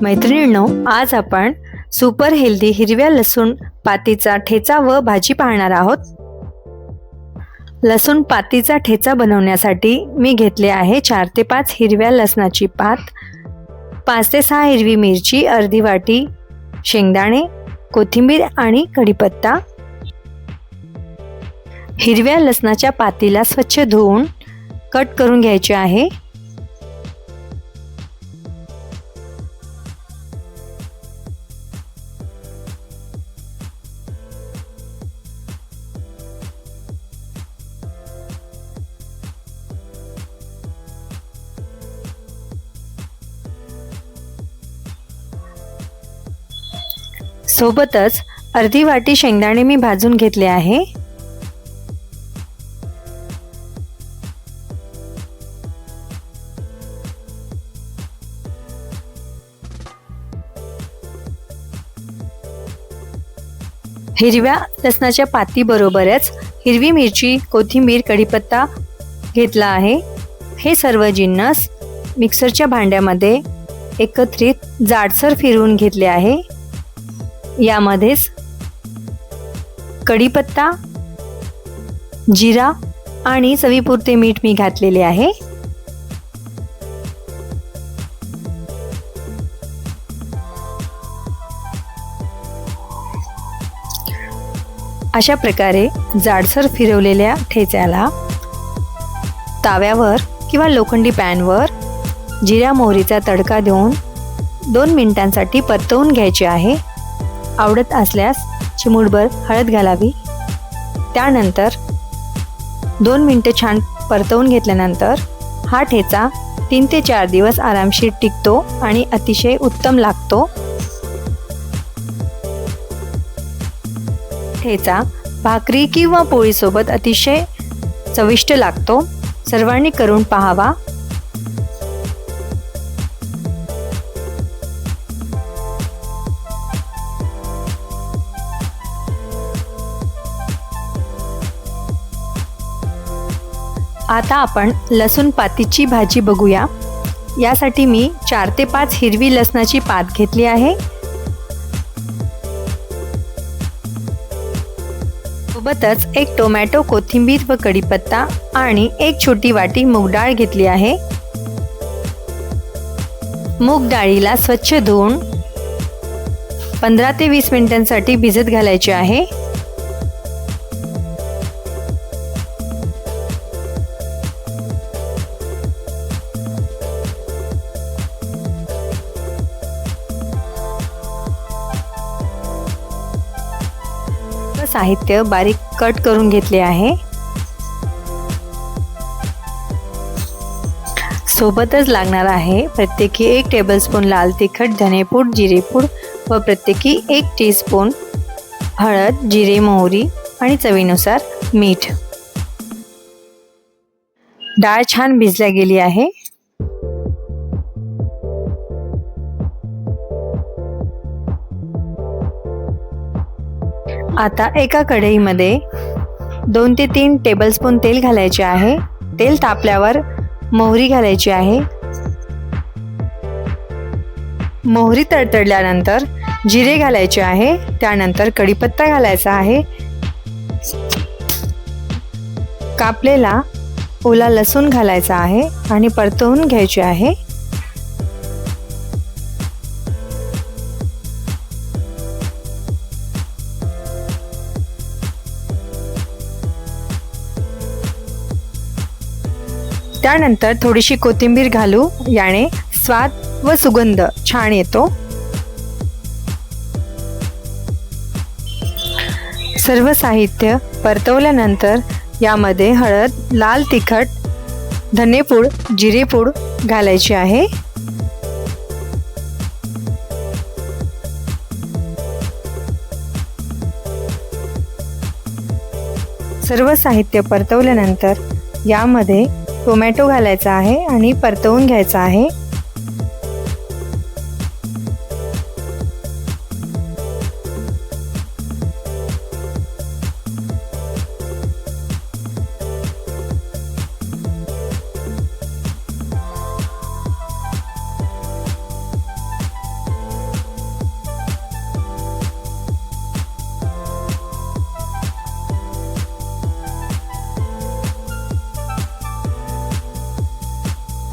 मैत्रिणींनो, आज आपण सुपर हेल्दी हिरव्या लसूण पातीचा ठेचा व भाजी पाहणार आहोत. लसूण पातीचा ठेचा बनवण्यासाठी मी घेतले आहे 4 ते 5 हिरव्या लसणाची पात, 5 ते 6 हिरवी मिरची, अर्धी वाटी शेंगदाणे, कोथिंबीर आणि कढीपत्ता. हिरव्या लसणाच्या पातीला स्वच्छ धुवून कट करून घ्यायचे आहे. सोबतच अर्धी वाटी शेंगदाणे मी भाजून घेतले आहे. हिरव्या लसणाच्या पाती बरोबरच हिरवी मिरची, कोथिंबीर, कढीपत्ता घेतला आहे. हे सर्व जिन्नस मिक्सरच्या भांड्यामध्ये एकत्रित जाडसर फिरवून घेतले आहे. यामध्येच कढीपत्ता, जिरा आणि चवीपुरते मीठ मी घातलेले आहे. अशा प्रकारे जाडसर फिरवलेल्या ठेच्याला ताव्यावर किंवा लोखंडी पॅनवर जिऱ्या मोहरीचा तडका देऊन 2 मिनिटांसाठी परतवून घ्यायचे आहे. आवडत असल्यास चिमूटभर हळद घालावी. त्यानंतर 2 मिनिटे छान परतवून घेतल्यानंतर हा ठेचा 3 ते 4 दिवस आरामशीर टिकतो आणि अतिशय उत्तम लागतो. ठेचा भाकरी किंवा पोळीसोबत अतिशय चविष्ट लागतो. सर्वांनी करून पाहावा. आता आपण लसूण पातीची भाजी बघूया. यासाठी मी 4 ते 5 हिरवी लसणाची पात घेतली आहे. सोबतच 1 टोमॅटो, कोथिंबीर व कढीपत्ता आणि 1 छोटी वाटी मूग डाळ घेतली आहे. मूग डाळीला स्वच्छ धुवून 15 ते 20 मिनिटांसाठी भिजत घालायचे आहे. साहित्य बारीक कट करून घेतले आहे. सोबतच लागणार आहे प्रत्येकी 1 टेबलस्पून लाल तिखट, धनेपूड, जिरेपूड व प्रत्येकी 1 टीस्पून हळद, जिरे, मोहरी आणि चवीनुसार मीठ. डाळ छान भिजल्या गेली आहे. आता एका कढईमध्ये 2 ते 3 टेबलस्पून तेल घालायचे आहे. तेल तापल्यावर मोहरी घालायची आहे. मोहरी तडतडल्यानंतर जिरे घालायचे आहे. त्यानंतर कढीपत्ता घालायचा आहे. कापलेला ओला लसूण घालायचा आहे आणि परतवून घ्यायचे आहे. त्यानंतर थोडीशी कोथिंबीर घालू. याने स्वाद व सुगंध छान येतो. सर्व साहित्य परतवल्यानंतर यामध्ये हळद, लाल तिखट, धनेपूड, जिरेपूड घालायची आहे. सर्व साहित्य परतवल्यानंतर यामध्ये टोमॅटो घालायचा आहे आणि परतवून घ्यायचा आहे.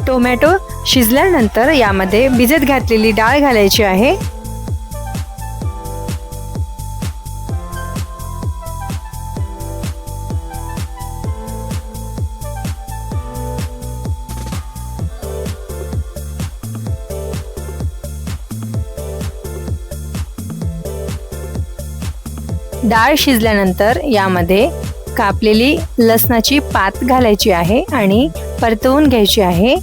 टोमॅटो शिजल्यानंतर यामध्ये भिजत घातलेली डाळ घालायची आहे. डाळ शिजल्यानंतर यामध्ये कापलेली लसणाची पात घालायची आहे आणि परतवून घ्यायची आहे.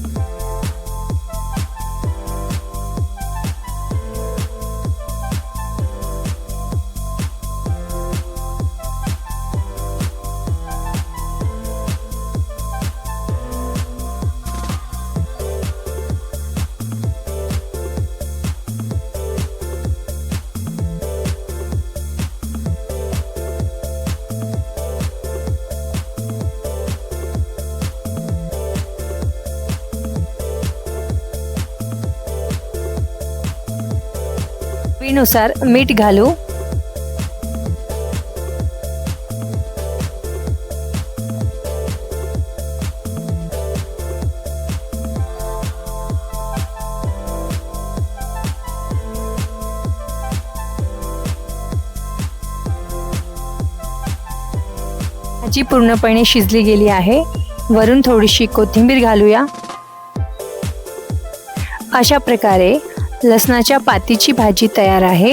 चवीनुसार मीठ घालू. भाजी पूर्णपणे शिजली गेली आहे. वरून थोडीशी कोथिंबीर घालूया. अशा प्रकारे लसणाच्या पातीची भाजी तयार आहे.